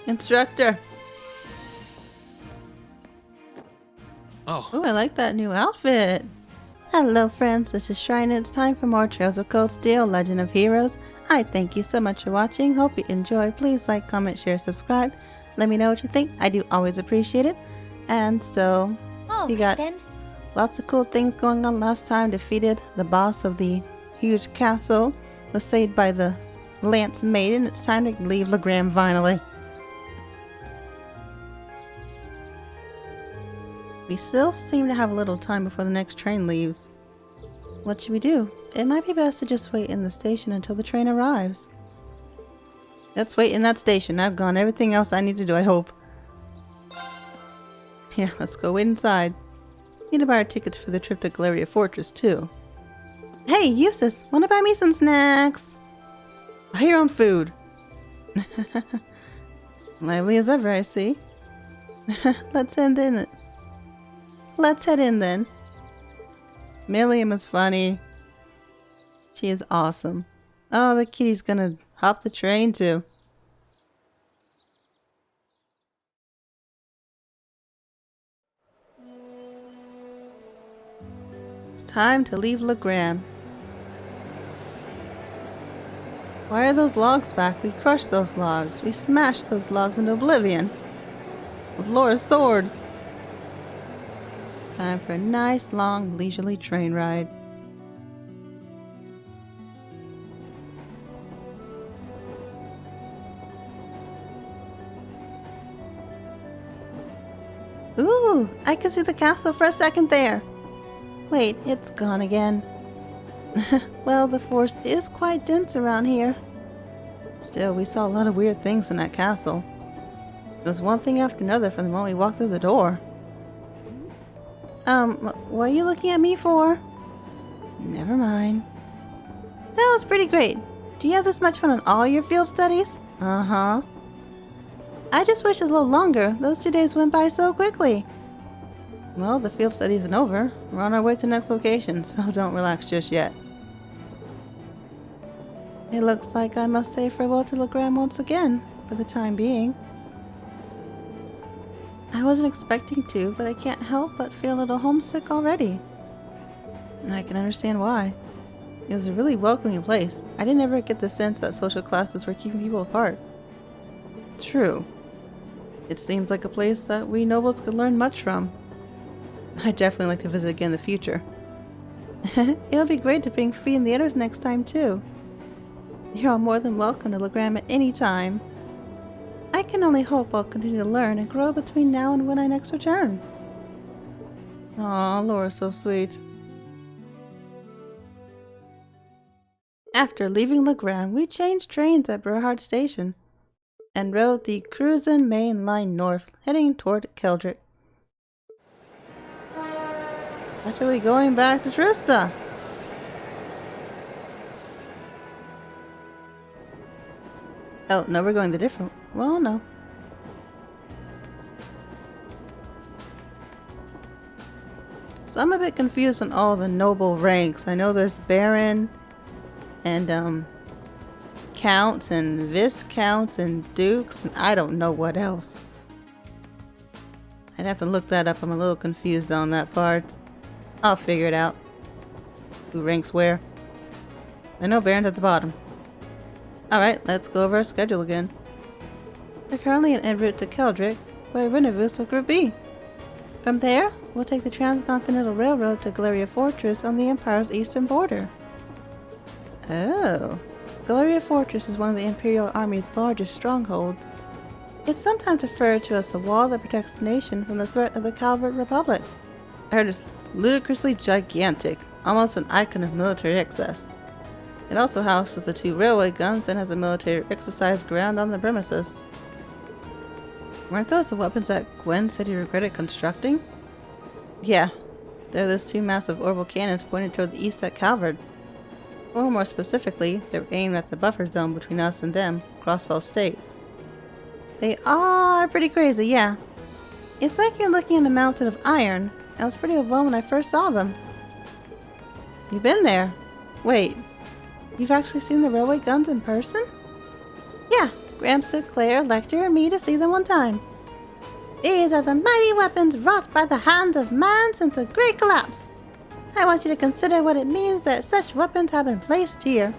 Instructor. Oh. Oh, I like that new outfit. Hello friends, this is Schrient and it's time for more Trails of Cold Steel, Legend of Heroes. I thank you so much for watching. Hope you enjoy. Please like, comment, share, subscribe. Let me know what you think. I do always appreciate it. And so, we got lots of cool things going on. Last time defeated the boss of the huge castle. Was saved by the Lance Maiden. It's time to leave Legram finally. We still seem to have a little time before the next train leaves. What should we do? It might be best to just wait in the station until the train arrives. Let's wait in that station. I've gone everything else I need to do, I hope. Yeah, let's go wait inside. Need to buy our tickets for the trip to Garrellia Fortress, too. Hey, Eustace! Wanna buy me some snacks? Buy your own food. Lively as ever, I see. Let's head in. Let's head in then. Milliam is funny. She is awesome. Oh, the kitty's gonna hop the train too. It's time to leave Legram. Why are those logs back? We crushed those logs. We smashed those logs into oblivion. With Laura's sword. Time for a nice, long, leisurely train ride. Ooh, I can see the castle for a second there. Wait, it's gone again. Well, the force is quite dense around here. Still, we saw a lot of weird things in that castle. It was one thing after another from the moment we walked through the door. What are you looking at me for? Never mind. That was pretty great. Do you have this much fun on all your field studies? Uh-huh. I just wish it was a little longer. Those 2 days went by so quickly. Well, the field study isn't over. We're on our way to the next location, so don't relax just yet. It looks like I must say farewell to Legram once again, for the time being. I wasn't expecting to, but I can't help but feel a little homesick already. And I can understand why. It was a really welcoming place. I didn't ever get the sense that social classes were keeping people apart. True. It seems like a place that we nobles could learn much from. I'd definitely like to visit again in the future. It'll be great to bring Fee and the others next time too. You're all more than welcome to Legram at any time. I can only hope I'll continue to learn and grow between now and when I next return. Aw, Laura's so sweet. After leaving Legram, we changed trains at Berhard Station and rode the Cruisin' Main Line north, heading toward Keldrick. Actually going back to Trista. Oh, no, we're going the different... Well, no. So I'm a bit confused on all the noble ranks. I know there's Baron and, Counts and Viscounts and Dukes, and I don't know what else. I'd have to look that up. I'm a little confused on that part. I'll figure it out. Who ranks where? I know Baron's at the bottom. Alright, let's go over our schedule again. We're currently en route to Keldrick, where rendezvous with Group B. From there, we'll take the Transcontinental Railroad to Garrellia Fortress on the Empire's eastern border. Oh. Garrellia Fortress is one of the Imperial Army's largest strongholds. It's sometimes referred to as the wall that protects the nation from the threat of the Calvert Republic. I heard it's ludicrously gigantic, almost an icon of military excess. It also houses the 2 railway guns and has a military exercise ground on the premises. Weren't those the weapons that Gwen said he regretted constructing? Yeah, they're those 2 massive orbital cannons pointed toward the east at Calvert. Or more specifically, they're aimed at the buffer zone between us and them, Crossbell State. They are pretty crazy, yeah. It's like you're looking at a mountain of iron. I was pretty overwhelmed when I first saw them. You've been there? Wait, you've actually seen the railway guns in person? Yeah, Ramster, Claire, Lecter, and me to see them one time. These are the mighty weapons wrought by the hands of man since the Great Collapse. I want you to consider what it means that such weapons have been placed here.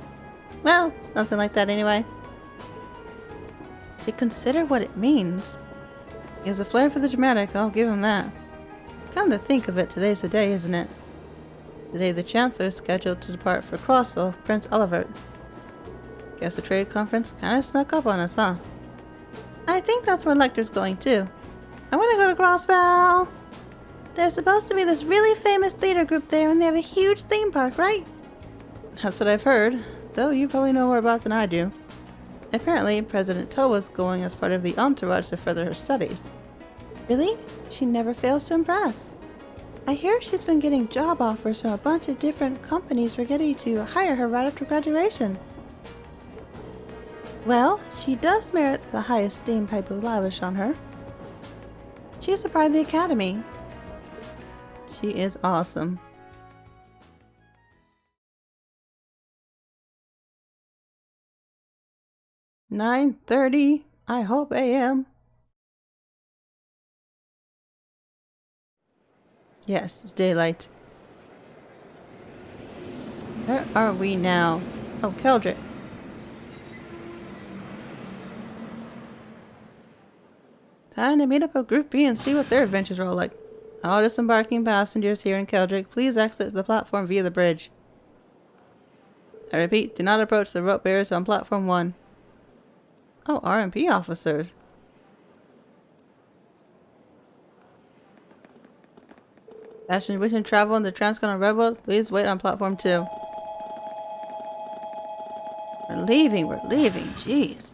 Well, something like that anyway. To consider what it means. He has a flair for the dramatic, I'll give him that. Come to think of it, today's the day, isn't it? Today the Chancellor is scheduled to depart for Crossbell, Prince Olivert. Guess the trade conference kinda snuck up on us, huh? I think that's where Lecter's going too. I wanna go to Crossbell! There's supposed to be this really famous theater group there and they have a huge theme park, right? That's what I've heard, though you probably know more about than I do. Apparently, President Towa's going as part of the entourage to further her studies. Really? She never fails to impress. I hear she's been getting job offers from a bunch of different companies ready to hire her right after graduation. Well, she does merit the highest esteem people lavish on her. She's a part of the Academy. She is awesome. "9:30, I hope AM. Yes, it's daylight. Where are we now? Oh, Keldrick. Time to meet up with Group B and see what their adventures are all like. All disembarking passengers here in Keldrick, please exit the platform via the bridge. I repeat, do not approach the rope bearers on platform 1. Oh, RMP officers. Passengers wishing to travel on the Transcontinental Railroad, please wait on platform 2. We're leaving, jeez.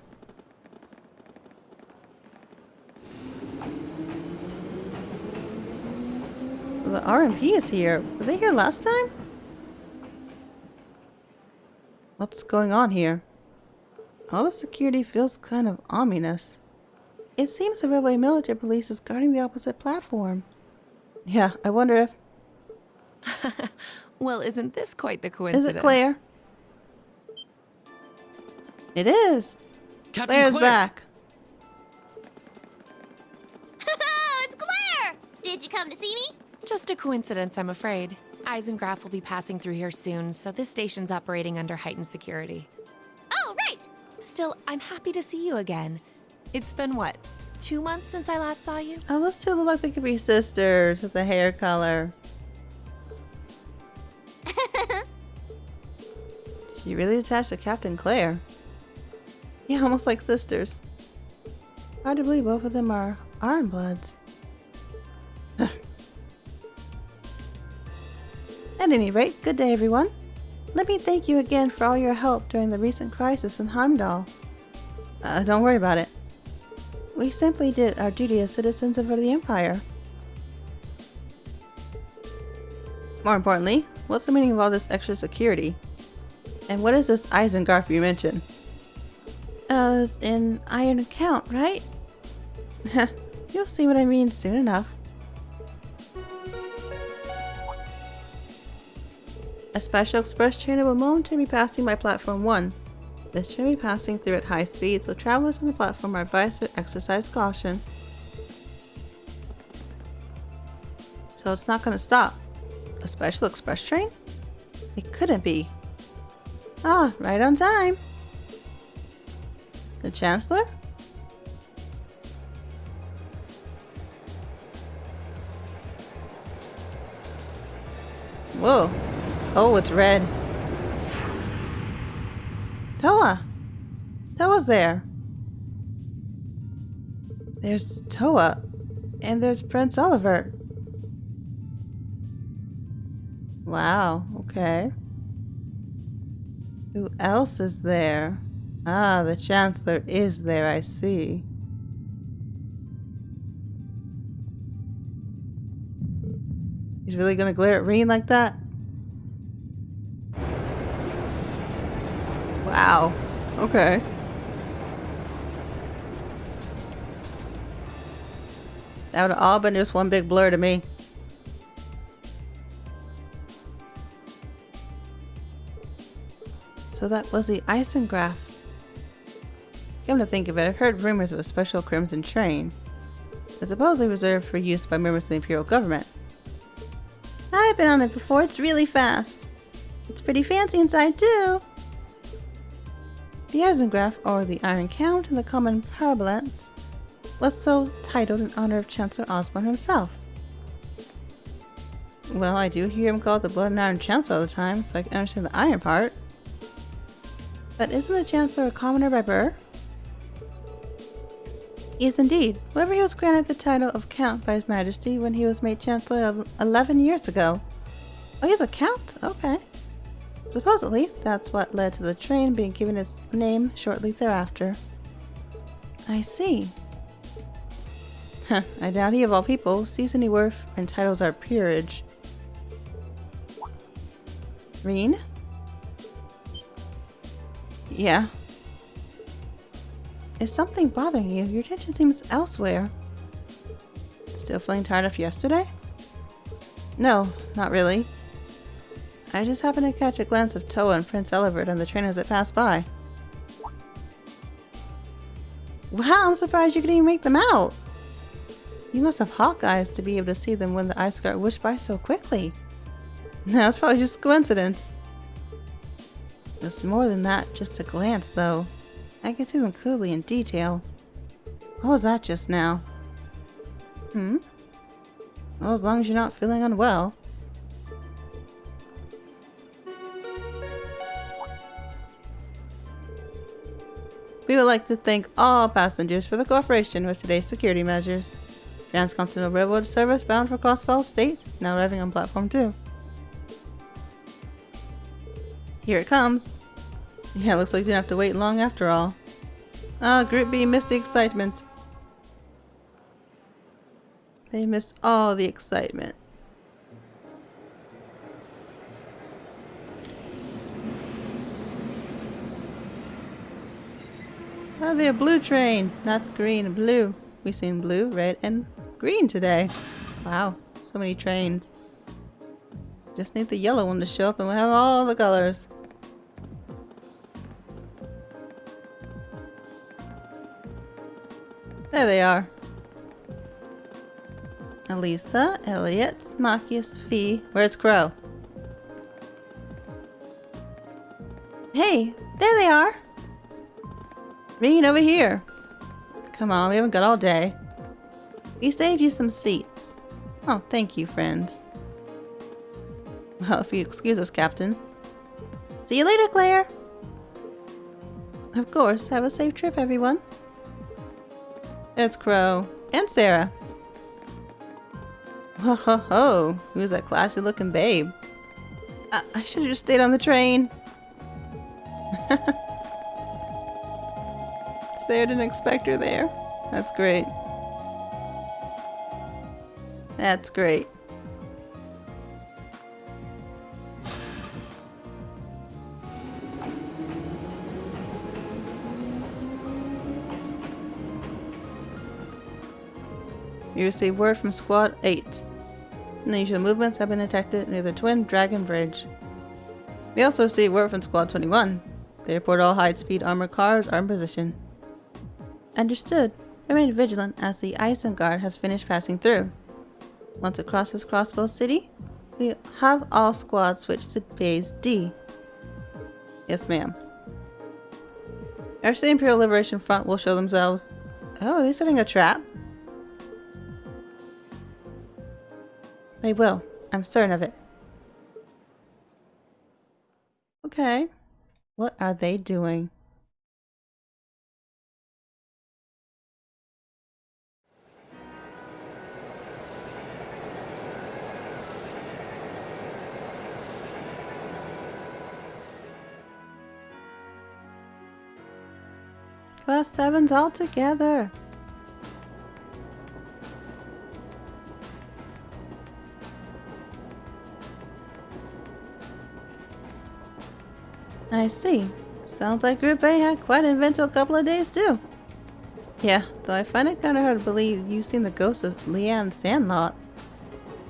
The RMP is here. Were they here last time? What's going on here? All the security feels kind of ominous. It seems the railway military police is guarding the opposite platform. Yeah, I wonder if... Well, isn't this quite the coincidence? Is it Claire? It is! Captain Claire's Claire! back. It's Claire! Did you come to see me? Just a coincidence, I'm afraid. Eisengraf will be passing through here soon, so this station's operating under heightened security. Oh, right! Still, I'm happy to see you again. It's been, what, 2 months since I last saw you? Oh, those two look like they could be sisters with the hair color. She really attached to Captain Claire. Yeah, almost like sisters. Hard to believe both of them are Ironbloods. At any rate, good day everyone. Let me thank you again for all your help during the recent crisis in Heimdall. Don't worry about it. We simply did our duty as citizens of the Empire. More importantly, what's the meaning of all this extra security? And what is this Eisengraf you mentioned? As in Iron Account, right? You'll see what I mean soon enough. A special express train will momentarily be passing by platform 1. This train will be passing through at high speed, so travelers on the platform are advised to exercise caution. So it's not going to stop. A special express train? It couldn't be. Ah, right on time. The Chancellor? Whoa. Oh, it's red. Towa! Towa's there. There's Towa. And there's Prince Olivert. Wow, okay. Who else is there? Ah, the Chancellor is there, I see. He's really gonna glare at Reen like that? Wow. Okay. That would have all been just one big blur to me. So that was the Eisengraf. Come to think of it, I've heard rumors of a special crimson train. It's supposedly reserved for use by members of the Imperial government. I've been on it before, it's really fast. It's pretty fancy inside too. The Eisengraph, or the Iron Count in the common parlance, was so titled in honor of Chancellor Osborne himself. Well, I do hear him called the Blood and Iron Chancellor all the time, so I can understand the iron part. But isn't the Chancellor a commoner by birth? Yes, indeed. However, he was granted the title of Count by His Majesty when he was made Chancellor 11 years ago. Oh, he's a Count? Okay. Supposedly, that's what led to the train being given its name shortly thereafter. I see. Huh, I doubt he of all people sees any worth in titles our peerage. Reen? Yeah. Is something bothering you? Your attention seems elsewhere. Still feeling tired of yesterday? No, not really. I just happened to catch a glance of Toa and Prince Elevert on the train as it passed by. Wow, I'm surprised you could even make them out! You must have hawk eyes to be able to see them when the ice guard whooshed by so quickly. No, it's probably just a coincidence. It's more than that, just a glance though. I can see them clearly in detail. What was that just now? Well, as long as you're not feeling unwell. We would like to thank all passengers for the cooperation with today's security measures. Transcontinental Railroad service bound for Crossbell State, now arriving on platform 2. Here it comes. Yeah, looks like you didn't have to wait long after all. Ah, Group B missed the excitement. They missed all the excitement. Oh, they're a blue train, not green, blue. We've seen blue, red, and green today. Wow, so many trains. Just need the yellow one to show up and we'll have all the colors. There they are. Elisa, Elliot, Machias, Fee. Where's Crow? Hey, there they are! Reen, over here! Come on, we haven't got all day. We saved you some seats. Oh, thank you, friends. Well, if you excuse us, Captain. See you later, Claire! Of course, have a safe trip, everyone. There's Crow. And Sarah. Ho ho ho! Who's that classy looking babe? I should have just stayed on the train. Sarah didn't expect her there. That's great. That's great. You receive word from Squad 8. Unusual movements have been detected near the Twin Dragon Bridge. We also received word from Squad 21. They report all high-speed armored cars are in position. Understood. Remain vigilant as the Isengard has finished passing through. Once it crosses Crossbell City, we have all squads switch to Base D. Yes, ma'am. Actually, the Imperial Liberation Front will show themselves. Oh, are they setting a trap? They will. I'm certain of it. Okay. What are they doing? Class 7's all together. I see. Sounds like Group A had quite an eventful couple of days too. Yeah, though I find it kind of hard to believe you've seen the ghost of Leanne Sandlot.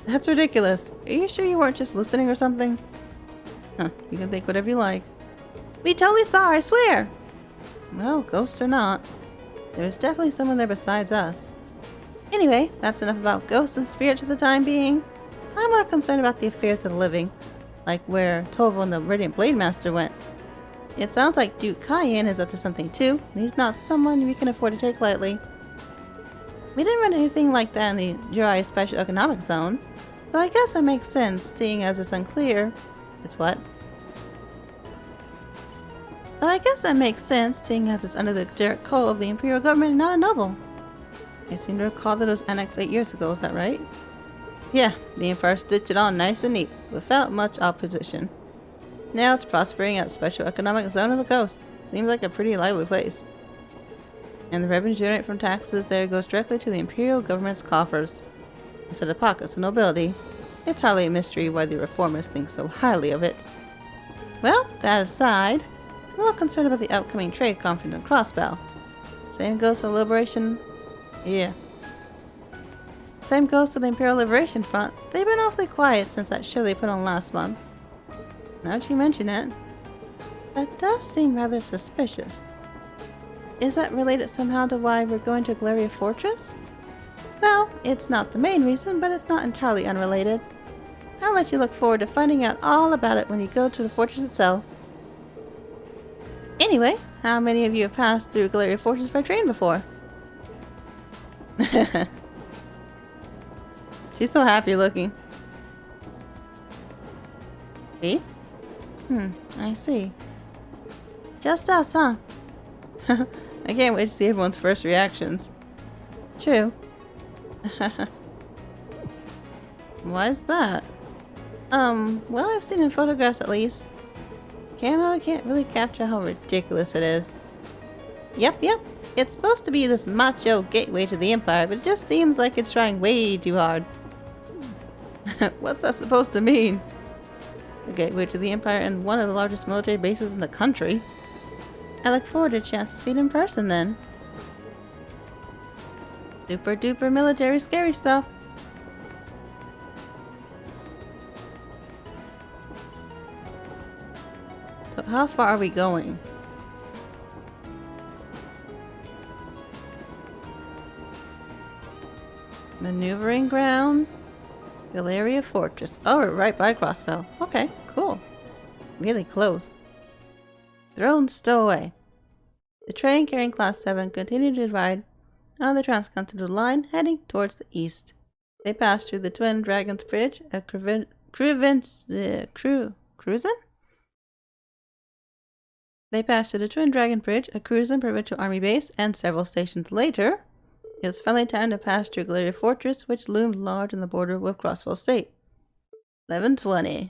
That's ridiculous. Are you sure you weren't just listening or something? Huh, you can think whatever you like. We totally saw her, I swear! Well, ghosts or not, there's definitely someone there besides us. Anyway, that's enough about ghosts and spirits for the time being. I'm more concerned about the affairs of the living, like where Tovo and the Radiant Blade Master went. It sounds like Duke Cayenne is up to something too, and he's not someone we can afford to take lightly. We didn't run anything like that in the Jurai Special Economic Zone, so I guess that makes sense, seeing as it's unclear. It's what? But I guess that makes sense, seeing as it's under the direct call of the Imperial government and not a noble. I seem to recall that it was annexed 8 years ago, is that right? Yeah, the Empire stitched it on nice and neat, without much opposition. Now it's prospering at Special Economic Zone of the Coast. Seems like a pretty lively place. And the revenue generated from taxes there goes directly to the Imperial government's coffers, instead of pockets of nobility. It's hardly a mystery why the reformers think so highly of it. Well, that aside, I'm a little concerned about the upcoming trade conference in Crossbell. Same goes for Liberation... Yeah. Same goes to the Imperial Liberation Front. They've been awfully quiet since that show they put on last month. Now that you mention it, that does seem rather suspicious. Is that related somehow to why we're going to Garrellia Fortress? Well, it's not the main reason, but it's not entirely unrelated. I'll let you look forward to finding out all about it when you go to the fortress itself. Anyway, how many of you have passed through Garrellia Fortress by train before? She's so happy looking. See? I see. Just us, huh? I can't wait to see everyone's first reactions. True. Why is that? Well, I've seen it in photographs at least. Camera can't really capture how ridiculous it is. Yep. It's supposed to be this macho gateway to the Empire, but it just seems like it's trying way too hard. What's that supposed to mean? The gateway to the Empire and one of the largest military bases in the country. I look forward to a chance to see it in person then. Super duper military scary stuff. So how far are we going? Maneuvering ground. Garrellia Fortress. Oh, we're right by Crossbell. Okay, cool. Really close. Thrown stowaway. The train carrying Class 7 continued to ride on the transcontinental line, heading towards the east. They passed through the Twin Dragons Bridge, a cruisin? They passed through the Twin Dragon Bridge, a cruisin' provincial army base, and several stations later, it was finally time to pass through Garrellia Fortress, which loomed large on the border with Crossbell State. 11:20.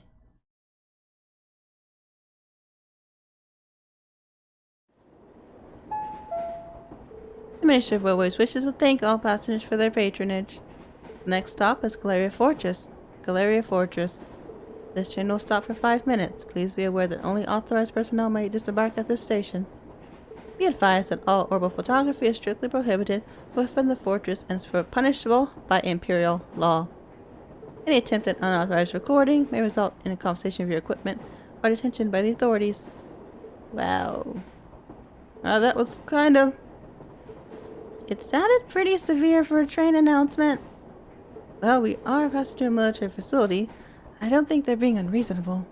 The Ministry of Railways wishes to thank all passengers for their patronage. The next stop is Garrellia Fortress. Garrellia Fortress. This train will stop for 5 minutes. Please be aware that only authorized personnel may disembark at this station. Be advised that all orbital photography is strictly prohibited within the fortress and is punishable by Imperial law. Any attempt at unauthorized recording may result in a confiscation of your equipment or detention by the authorities. Wow. That was kind of... It sounded pretty severe for a train announcement. Well, we are passing through a military facility. I don't think they're being unreasonable.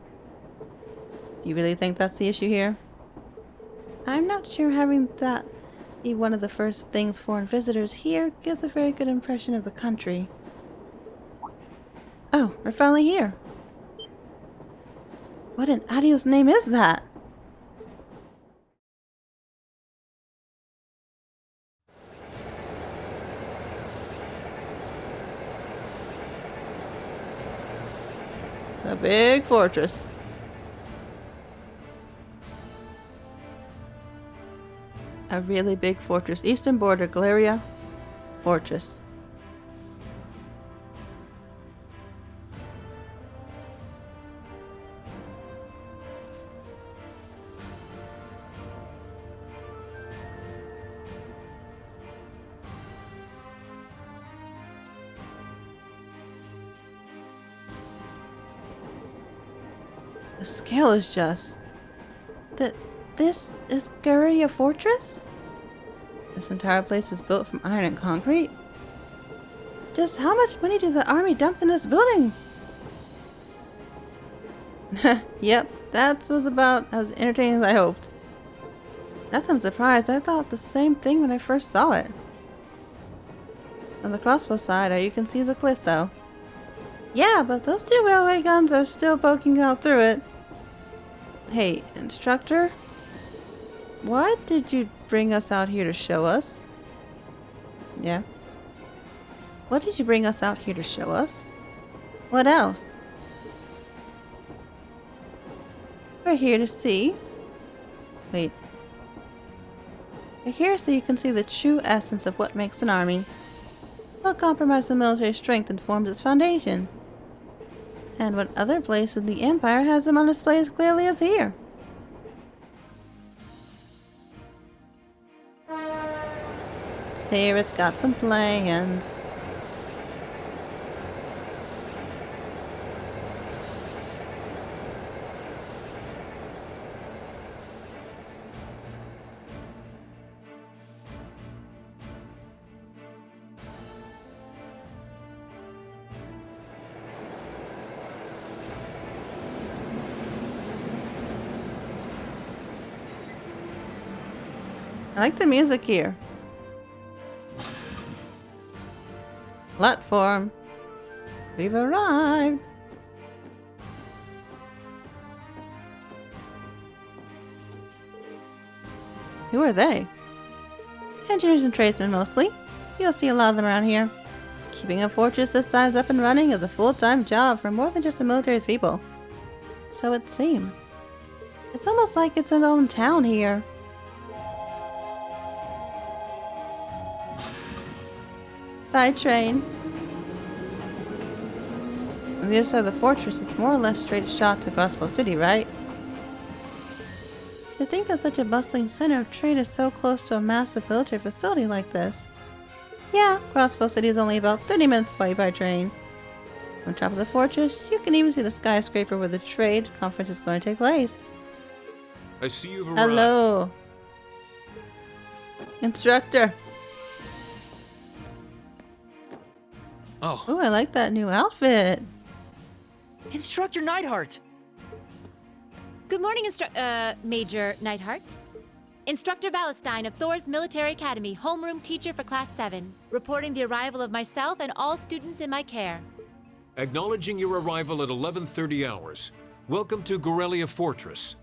Do you really think that's the issue here? I'm not sure having that be one of the first things foreign visitors here gives a very good impression of the country. Oh, we're finally here. What in Adio's name is that? A big fortress. A really big fortress. Eastern border, Garrellia Fortress. The scale is just... this is Garrellia Fortress? This entire place is built from iron and concrete? Just how much money did the army dump in this building? Yep, that was about as entertaining as I hoped. Nothing surprised, I thought the same thing when I first saw it. On the crossbow side, all you can see is a cliff though. Yeah, but those two railway guns are still poking out through it. Hey, instructor? What did you bring us out here to show us? Yeah. What did you bring us out here to show us? What else? We're here to see... Wait. We're here so you can see the true essence of what makes an army. What compromises military strength and forms its foundation. And what other place in the Empire has them on display as clearly as here. Sarah's got some plans. I like the music here. Platform. We've arrived. Who are they? Engineers and tradesmen mostly. You'll see a lot of them around here. Keeping a fortress this size up and running is a full-time job for more than just the military's people. So it seems. It's almost like it's an own town here. By train. On the other side of the fortress, it's more or less straight shot to Crossbell City, right? To think that such a bustling center of trade is so close to a massive military facility like this. Yeah, Crossbell City is only about 30 minutes away by train. On top of the fortress, you can even see the skyscraper where the trade conference is going to take place. I see you've arrived. Hello. Instructor. Oh. Oh, I like that new outfit. Instructor Neidhart! Good morning, Major Neidhart. Instructor Valestein of Thor's Military Academy, homeroom teacher for Class 7, reporting the arrival of myself and all students in my care. Acknowledging your arrival at 11:30 hours. Welcome to Garrellia Fortress.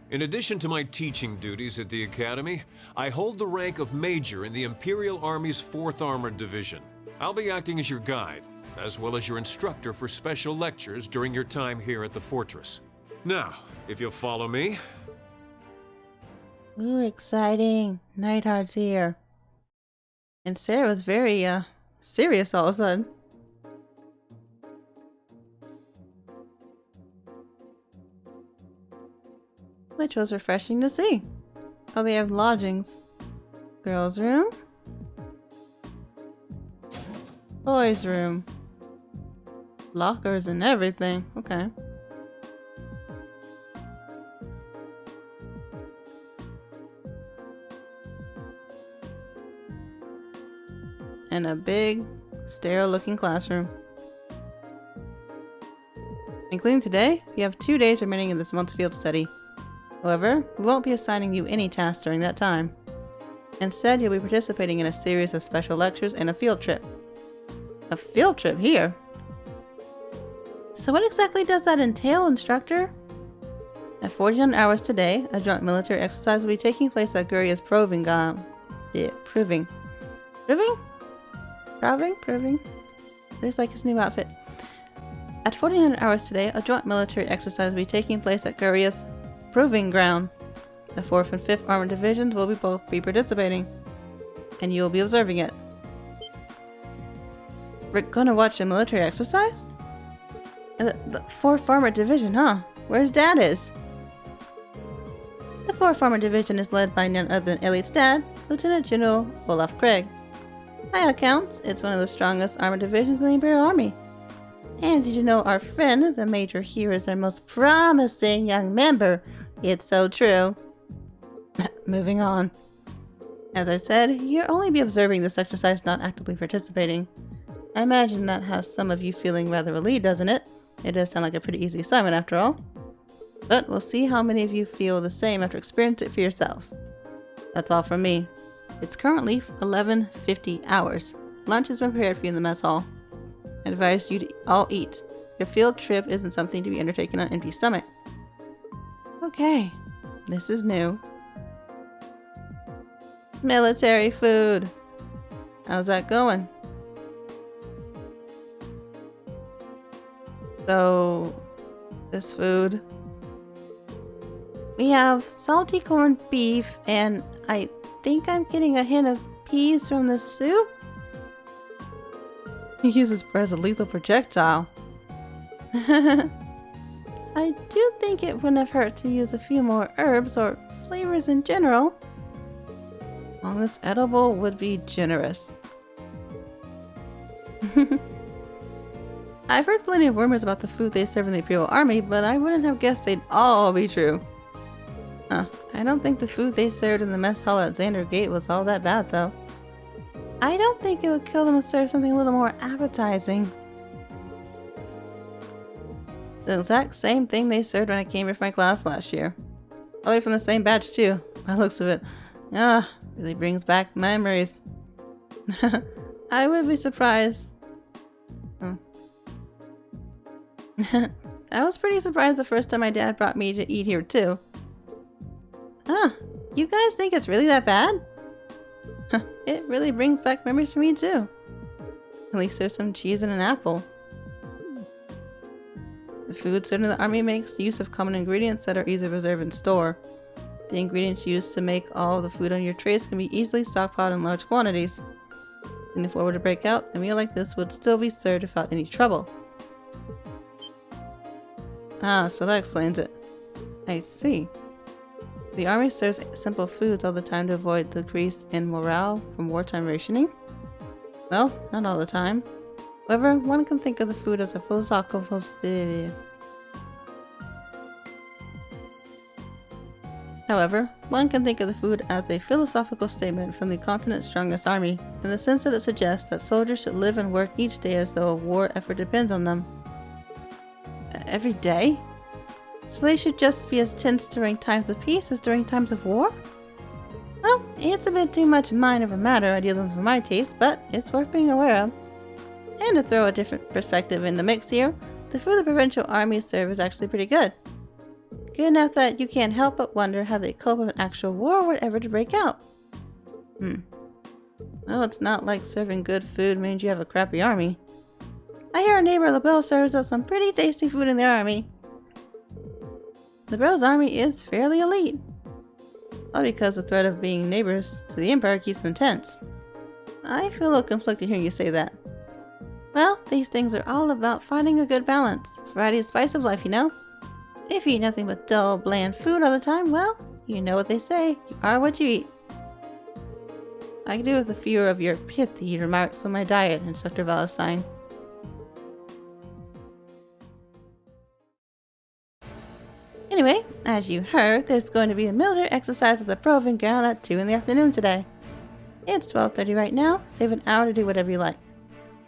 In addition to my teaching duties at the Academy, I hold the rank of Major in the Imperial Army's 4th Armored Division. I'll be acting as your guide, as well as your instructor for special lectures during your time here at the Fortress. Now, if you'll follow me... Ooh, exciting. Neidhart's here. And Sarah was very, serious all of a sudden. Which was refreshing to see. Oh, they have lodgings. Girls' room. Boys' room. Lockers and everything. Okay. And a big, sterile-looking classroom. Including today, you have 2 days remaining in this month's field study. However, we won't be assigning you any tasks during that time. Instead, you'll be participating in a series of special lectures and a field trip. A field trip here? So what exactly does that entail, instructor? At 49 hours today, a joint military exercise will be taking place at Guria's proving. There's like his new outfit. At 1400 hours today, a joint military exercise will be taking place at Guria's proving ground. The 4th and 5th Armored Divisions will both be participating, and you will be observing it. We're gonna watch a military exercise? The 4th Armored Division, huh? Where's Dad is? The 4th Armored Division is led by none other than Elliot's dad, Lieutenant General Olaf Craig. By all accounts, it's one of the strongest armored divisions in the Imperial Army. And did you know our friend, the Major here, is our most promising young member? It's so true. Moving on. As I said, you'll only be observing this exercise, not actively participating. I imagine that has some of you feeling rather relieved, doesn't it? It does sound like a pretty easy assignment after all. But we'll see how many of you feel the same after experiencing it for yourselves. That's all from me. It's currently 11:50 hours. Lunch has been prepared for you in the mess hall. I advise you to all eat. Your field trip isn't something to be undertaken on an empty stomach. Okay, this is new. Military food. How's that going? So, this food. We have salty corned beef, and I think I'm getting a hint of peas from the soup? He uses bread as a lethal projectile. I do think it wouldn't have hurt to use a few more herbs or flavors in general. Well, this edible would be generous. I've heard plenty of rumors about the food they serve in the Imperial Army, but I wouldn't have guessed they'd all be true. I don't think the food they served in the mess hall at Xander Gate was all that bad, though. I don't think it would kill them to serve something a little more appetizing. The exact same thing they served when I came here for my class last year. Probably from the same batch, too. By the looks of it. Really brings back memories. I would be surprised. I was pretty surprised the first time my dad brought me to eat here, too. You guys think it's really that bad? It really brings back memories for me, too. At least there's some cheese and an apple. The food served in the army makes use of common ingredients that are easy to preserve and store. The ingredients used to make all the food on your trays can be easily stockpiled in large quantities. And if war were to break out, a meal like this would still be served without any trouble. So that explains it. I see. The army serves simple foods all the time to avoid the decrease in morale from wartime rationing. Well, not all the time. However, one can think of the food as a philosophical statement from the continent's strongest army, in the sense that it suggests that soldiers should live and work each day as though a war effort depends on them. Every day? So they should just be as tense during times of peace as during times of war? Well, it's a bit too much mind over matter idealism for my taste, but it's worth being aware of. And to throw a different perspective in the mix here, the food the provincial armies serve is actually pretty good. Good enough that you can't help but wonder how they cope if an actual war were ever to break out. Well, it's not like serving good food means you have a crappy army. I hear our neighbor LaBelle serves up some pretty tasty food in their army. LaBelle's army is fairly elite. All because the threat of being neighbors to the Empire keeps them tense. I feel a little conflicted hearing you say that. Well, these things are all about finding a good balance. Variety is the spice of life, you know? If you eat nothing but dull, bland food all the time, well, you know what they say. You are what you eat. I could do with a few of your pithy remarks on my diet, Instructor Valentine. Anyway, as you heard, there's going to be a military exercise at the Proving Ground at 2 in the afternoon today. It's 12:30 right now, so you have an hour to do whatever you like.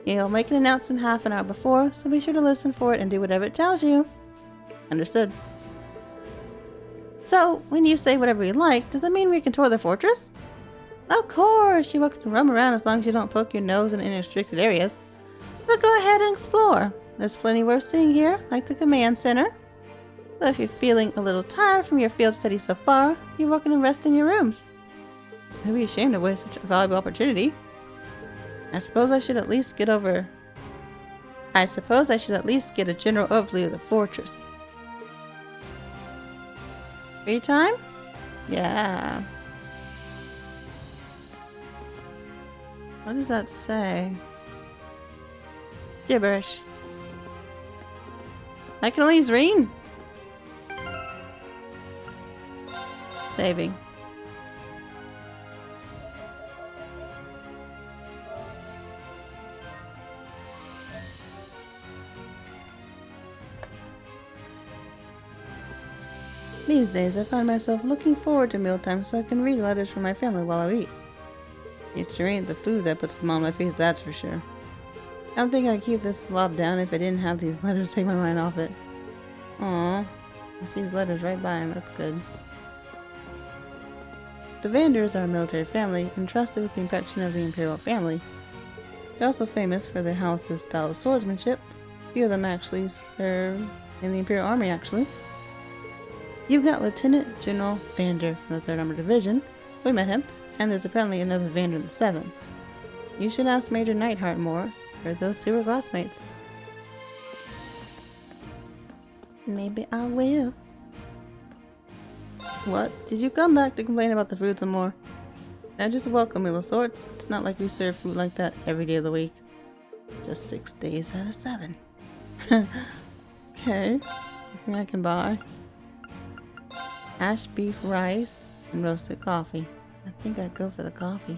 You'll make an announcement half an hour before, so be sure to listen for it and do whatever it tells you. Understood. So, when you say whatever you like, does that mean we can tour the fortress? Of course, you're welcome to roam around as long as you don't poke your nose in any restricted areas. But go ahead and explore. There's plenty worth seeing here, like the command center. So if you're feeling a little tired from your field study so far, you're welcome to rest in your rooms. I'd be ashamed to waste such a valuable opportunity. I suppose I should at least get a general overview of the fortress. Free time? Yeah. What does that say? Gibberish. I can at least read. Saving. These days, I find myself looking forward to mealtime so I can read letters from my family while I eat. It sure ain't the food that puts a smile on my face, that's for sure. I don't think I'd keep this slob down if I didn't have these letters to take my mind off it. Aww. I see these letters right by him, that's good. The Vanders are a military family, entrusted with the protection of the Imperial family. They're also famous for their house's style of swordsmanship. A few of them actually serve in the Imperial Army, actually. You've got Lieutenant General Vander from the 3rd Armored Division. We met him. And there's apparently another Vander in the 7th. You should ask Major Neidhart more, or those two were classmates. Maybe I will. What? Did you come back to complain about the food some more? I just welcome meal of sorts. It's not like we serve food like that every day of the week. Just 6 days out of 7. Okay. Anything I can buy? Hash beef rice and roasted coffee. I think I'd go for the coffee.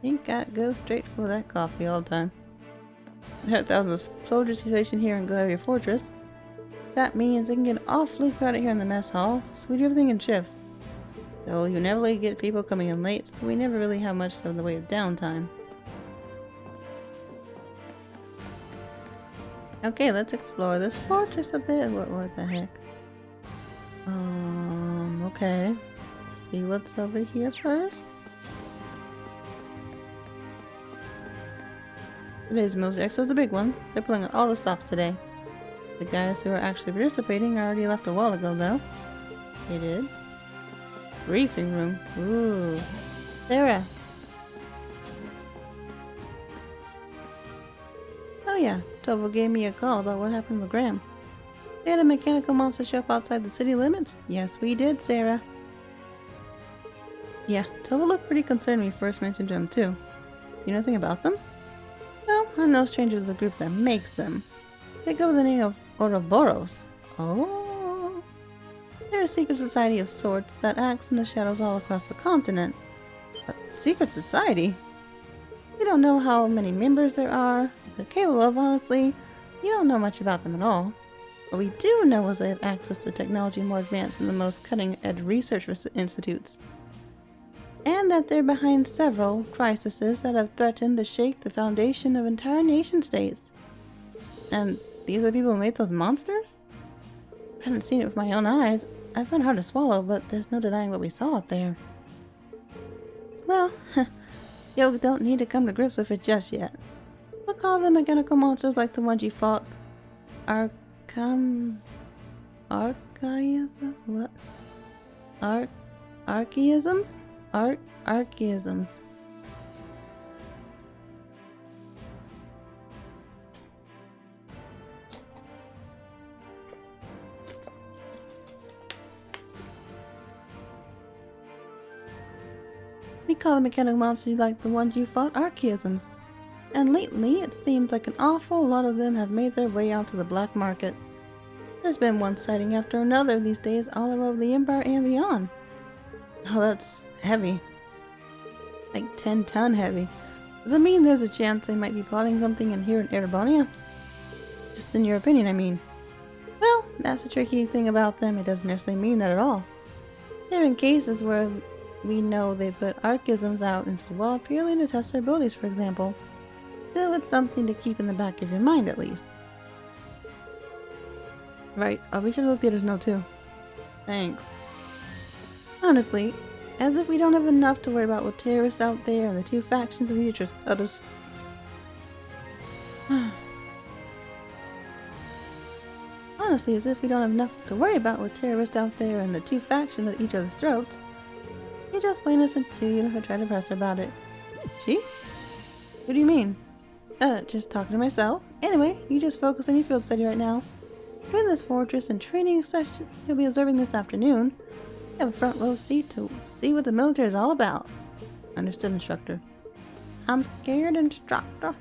Think I'd go straight for that coffee all the time. I heard that was a soldier situation here in Garrellia Fortress. That means I can get awfully crowded here in the mess hall, so we do everything in shifts. So you never really get people coming in late, so we never really have much of the way of downtime. Okay, let's explore this fortress a bit. What the heck? Okay. See what's over here first. Today's military expo is a big one. They're pulling out all the stops today. The guys who are actually participating already left a while ago, though. They did. Briefing room. Ooh. Sarah. Oh yeah, Tovo gave me a call about what happened with Graham. They had a mechanical monster show up outside the city limits? Yes, we did, Sarah. Yeah, Tovo looked pretty concerned when we first mentioned to him, too. Do you know anything about them? Well, I'm no stranger to the group that makes them. They go by the name of Ouroboros. Oh. They're a secret society of sorts that acts in the shadows all across the continent. A secret society? We don't know how many members there are. They're capable of, honestly. You don't know much about them at all. What we do know is they have access to technology more advanced than the most cutting-edge research institutes. And that they're behind several crises that have threatened to shake the foundation of entire nation-states. And these are the people who made those monsters? I haven't seen it with my own eyes. I find it hard to swallow, but there's no denying what we saw out there. Well, you don't need to come to grips with it just yet. We'll call them mechanical monsters like the ones you fought. Archaism? What? Archaisms? Archaisms. We call the mechanical monsters like the ones you fought archaisms. And lately, it seems like an awful lot of them have made their way out to the black market. There's been one sighting after another these days all over the Empire and beyond. Oh, that's heavy. Like 10-ton heavy. Does it mean there's a chance they might be plotting something in here in Erebonia? Just in your opinion, I mean. Well, that's the tricky thing about them. It doesn't necessarily mean that at all. There are cases where we know they put archaisms out into the world purely to test their abilities, for example. So it's something to keep in the back of your mind, at least. Right, I'll be sure to let the others know too. Thanks. Honestly, as if we don't have enough to worry about with terrorists out there and the two factions of each other's. Honestly, as if we don't have enough to worry about with terrorists out there and the two factions at each other's throats. You're just plain innocent too, even if I try to press her about it. She? What do you mean? Just talking to myself. Anyway, you just focus on your field study right now. Join this fortress and training session you'll be observing this afternoon. You have a front row seat to see what the military is all about. Understood, instructor. I'm scared, instructor.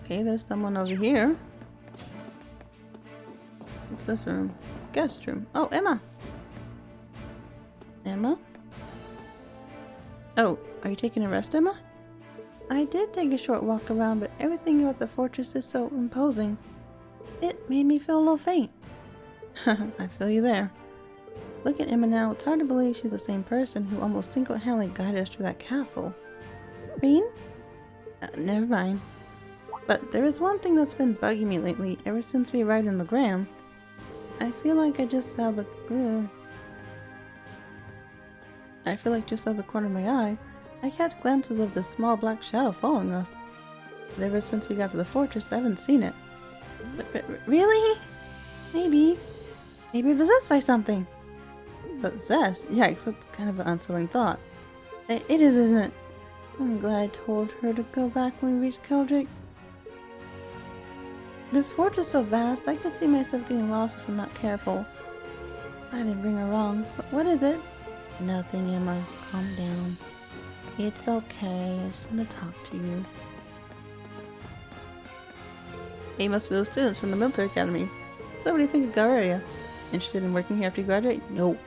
Okay, there's someone over here. What's this room? Guest room. Oh, Emma. Emma? Oh, are you taking a rest, Emma? I did take a short walk around, but everything about the fortress is so imposing. It made me feel a little faint. I feel you there. Look at Emma now, it's hard to believe she's the same person who almost single-handedly guided us through that castle. Green? Never mind. But there is one thing that's been bugging me lately, ever since we arrived in the Gram. I feel like just out of the corner of my eye, I catch glimpses of this small black shadow following us. But ever since we got to the fortress, I haven't seen it. But really? Maybe we're possessed by something. Possessed? Yikes, that's kind of an unsettling thought. It is, isn't it? I'm glad I told her to go back when we reached Keldrick. This fortress is so vast, I could see myself getting lost if I'm not careful. I didn't bring her wrong, but what is it? Nothing, Emma. Calm down. It's okay, I just want to talk to you. They must be those students from the military academy. So what do you think of Garrellia? Interested in working here after you graduate? No.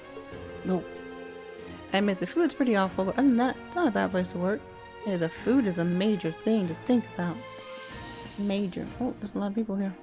I admit the food's pretty awful, but other than that, it's not a bad place to work. Hey, the food is a major thing to think about. Major. Oh, there's a lot of people here.